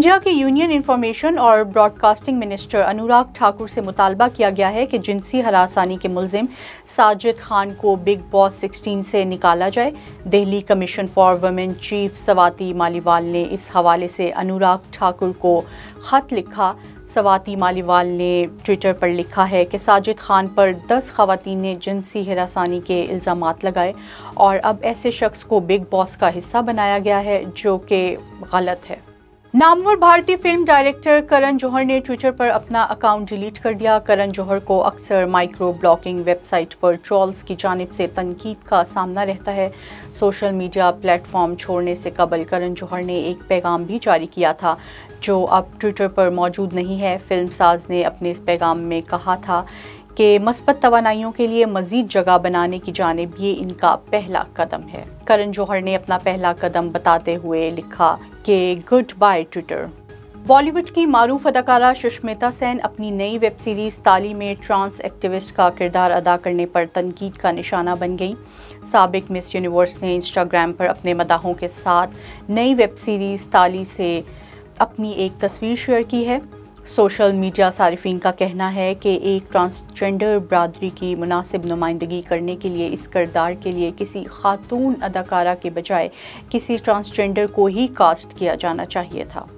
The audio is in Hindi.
इंडिया के यूनियन इंफॉर्मेशन और ब्रॉडकास्टिंग मिनिस्टर अनुराग ठाकुर से मुतालबा किया गया है कि जिनसी हरासानी के मुलजिम साजिद खान को बिग बॉस 16 से निकाला जाए। Delhi commission for women chief Swati Maliwal ने इस हवाले से अनुराग ठाकुर को खत लिखा। स्वाति मालीवाल ने ट्विटर पर लिखा है कि साजिद खान पर 10 खवातीन ने जिनसी हरासानी के इल्ज़ामात लगाए और अब ऐसे शख्स को बिग बॉस का हिस्सा बनाया गया है, जो कि गलत है। नामवर भारतीय फिल्म डायरेक्टर करण जौहर ने ट्विटर पर अपना अकाउंट डिलीट कर दिया। करण जौहर को अक्सर माइक्रो ब्लॉगिंग वेबसाइट पर ट्रोल्स की जानिब से तनकीद का सामना रहता है। सोशल मीडिया प्लेटफॉर्म छोड़ने से कबल करण जौहर ने एक पैगाम भी जारी किया था, जो अब ट्विटर पर मौजूद नहीं है। फिल्मसाज ने अपने इस पैगाम में कहा था कि मस्बत तवानाइयों के लिए मज़ीद जगह बनाने की जानिब ये इनका पहला कदम है। करण जौहर ने अपना पहला कदम बताते हुए लिखा कि गुड बाय ट्विटर। बॉलीवुड की मारूफ अदाकारा सुष्मिता सेन अपनी नई वेब सीरीज़ ताली में ट्रांस एक्टिविस्ट का किरदार अदा करने पर तनकीद का निशाना बन गई। साबिक मिस यूनिवर्स ने इंस्टाग्राम पर अपने मदाहों के साथ नई वेब सीरीज़ ताली से अपनी एक तस्वीर शेयर की है। सोशल मीडिया सारिफीन का कहना है कि एक ट्रांसजेंडर बरादरी की मुनासिब नुमाइंदगी करने के लिए इस किरदार के लिए किसी खातून अदाकारा के बजाय किसी ट्रांसजेंडर को ही कास्ट किया जाना चाहिए था।